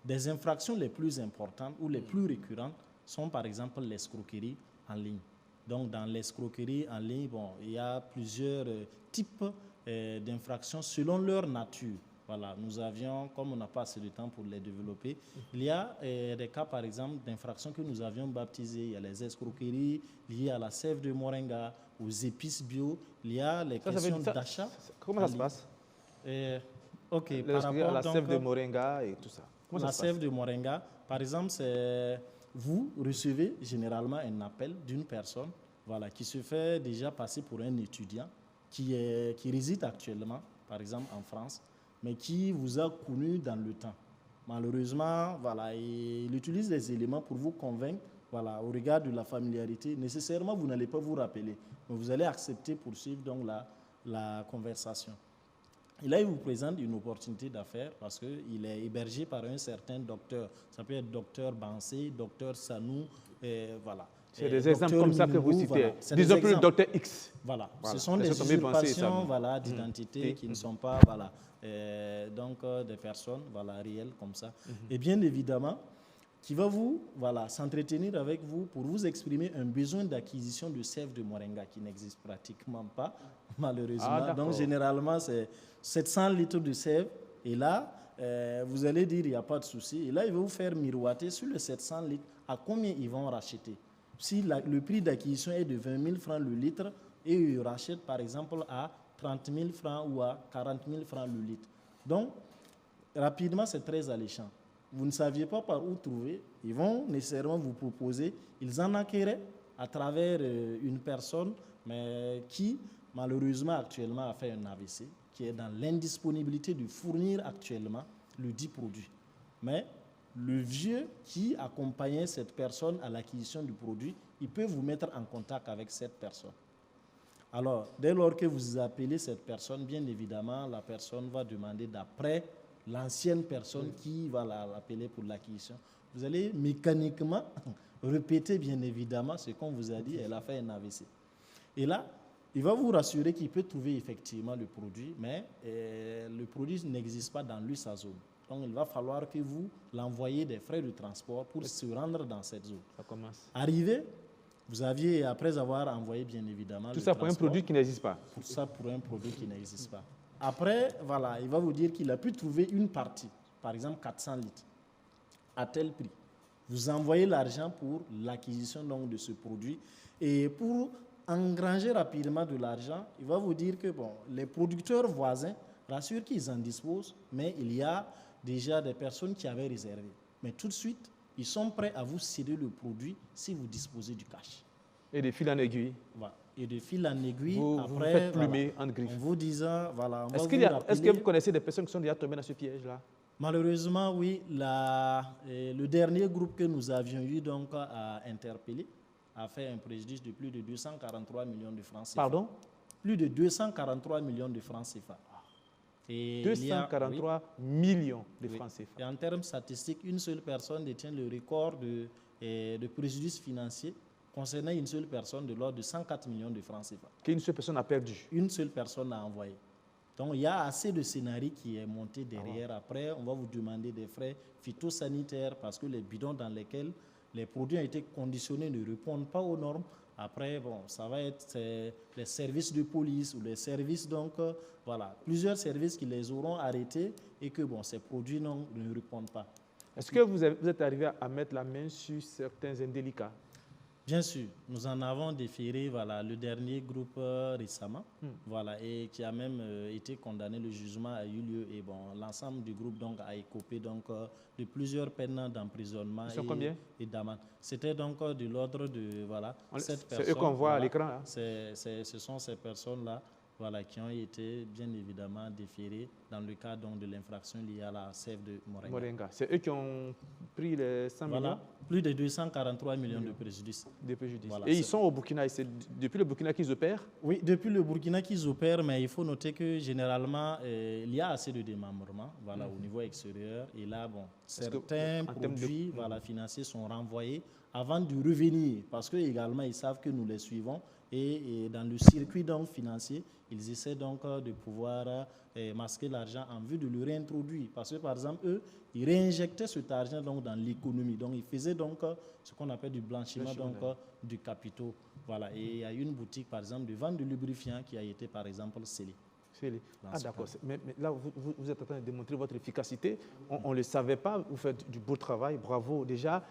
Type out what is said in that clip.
des infractions les plus importantes ou les plus récurrentes sont par exemple l'escroquerie en ligne. Donc, dans l'escroquerie en ligne, bon, il y a plusieurs types d'infractions selon leur nature. Voilà, nous avions, comme on n'a pas assez de temps pour les développer, il y a des cas, par exemple, d'infractions que nous avions baptisées. Il y a les escroqueries liées à la sève de moringa, aux épices bio. Il y a les questions d'achat. Comment ça se passe? Ok, par rapport à la sève de moringa et tout ça. Comment la sève de moringa, par exemple, vous recevez généralement un appel d'une personne, voilà, qui se fait déjà passer pour un étudiant qui réside actuellement, par exemple en France, mais qui vous a connu dans le temps. Malheureusement, voilà, il utilise des éléments pour vous convaincre, voilà, au regard de la familiarité. Nécessairement, vous n'allez pas vous rappeler, mais vous allez accepter pour suivre donc la conversation. Et là, il vous présente une opportunité d'affaires parce qu'il est hébergé par un certain docteur. Ça peut être docteur Bansé, docteur Sanou, voilà. C'est des exemples comme ça que vous citez. Voilà. Disons plus le docteur X. Voilà. Ce sont des usurpations d'identité qui ne sont pas des personnes réelles comme ça. Et bien évidemment, qui va s'entretenir avec vous pour vous exprimer un besoin d'acquisition de sève de moringa qui n'existe pratiquement pas, malheureusement. Donc, généralement, c'est 700 litres de sève. Et là, vous allez dire, il n'y a pas de souci. Et là, il va vous faire miroiter sur les 700 litres à combien ils vont racheter. Si le prix d'acquisition est de 20 000 francs le litre et ils rachètent, par exemple, à 30 000 francs ou à 40 000 francs le litre. Donc, rapidement, c'est très alléchant. Vous ne saviez pas par où trouver, ils vont nécessairement vous proposer, ils en acquéraient à travers une personne mais qui, malheureusement, actuellement a fait un AVC, qui est dans l'indisponibilité de fournir actuellement le dit produit. Mais le vieux qui accompagnait cette personne à l'acquisition du produit, il peut vous mettre en contact avec cette personne. Alors, dès lors que vous appelez cette personne, bien évidemment, la personne va demander d'après l'ancienne personne qui va l'appeler pour l'acquisition. Vous allez mécaniquement répéter bien évidemment ce qu'on vous a dit, elle a fait un AVC. Et là, il va vous rassurer qu'il peut trouver effectivement le produit, mais le produit n'existe pas dans sa zone. Donc il va falloir que vous l'envoyez des frais de transport pour se rendre dans cette zone. Ça commence. Arrivé, vous aviez, après avoir envoyé bien évidemment... Tout ça pour un produit qui n'existe pas. Tout ça pour un produit qui n'existe pas. Après, voilà, il va vous dire qu'il a pu trouver une partie, par exemple 400 litres, à tel prix. Vous envoyez l'argent pour l'acquisition donc de ce produit. Et pour engranger rapidement de l'argent, il va vous dire que les producteurs voisins rassurent qu'ils en disposent, mais il y a déjà des personnes qui avaient réservé. Mais tout de suite, ils sont prêts à vous céder le produit si vous disposez du cash. Et de fil en aiguille. Voilà. Et de fil en aiguille, vous faites plumer en griffe. En vous disant, voilà. Est-ce que vous connaissez des personnes qui sont déjà tombées dans ce piège-là? Malheureusement, oui. Le dernier groupe que nous avions eu donc à interpeller a fait un préjudice de plus de 243 millions de francs CFA. Pardon? Plus de 243 millions de francs CFA. Et 243 millions de francs CFA. Et en termes statistiques, une seule personne détient le record de préjudice financier concernant une seule personne de l'ordre de 104 millions de francs CFA. Qu'une seule personne a perdu. Une seule personne a envoyé. Donc, il y a assez de scénarios qui est monté derrière. Après, on va vous demander des frais phytosanitaires parce que les bidons dans lesquels les produits ont été conditionnés ne répondent pas aux normes. Après, ça va être les services de police ou les services, donc, plusieurs services qui les auront arrêtés et que, ces produits ne répondent pas. Est-ce que vous êtes arrivé à mettre la main sur certains indélicats? Bien sûr, nous en avons déféré le dernier groupe récemment, et qui a même été condamné, le jugement a eu lieu et l'ensemble du groupe donc a écopé de plusieurs peines d'emprisonnement et d'amende. C'était donc de l'ordre de cette personne. C'est eux qu'on voit à l'écran là. Ce sont ces personnes-là qui ont été bien évidemment déférées dans le cadre de l'infraction liée à la sève de moringa. C'est eux qui ont pris les 100 millions. Plus de 243 millions de préjudices. Et ils sont au Burkina, c'est depuis le Burkina qu'ils opèrent? Oui, depuis le Burkina qu'ils opèrent, mais il faut noter que généralement, il y a assez de démembrement au niveau extérieur. Et là, certains produits financiers sont renvoyés avant de revenir, parce que également ils savent que nous les suivons et dans le circuit donc financier, ils essaient donc de pouvoir masquer l'argent en vue de le réintroduire. Parce que par exemple, eux, ils réinjectaient cet argent donc dans l'économie. Donc ils faisaient donc ce qu'on appelle du blanchiment donc, du capitaux. Voilà. Et il y a une boutique par exemple de vente de lubrifiants qui a été par exemple scellée. Ah d'accord, mais là vous êtes en train de démontrer votre efficacité, on ne le savait pas, vous faites du beau travail, bravo déjà.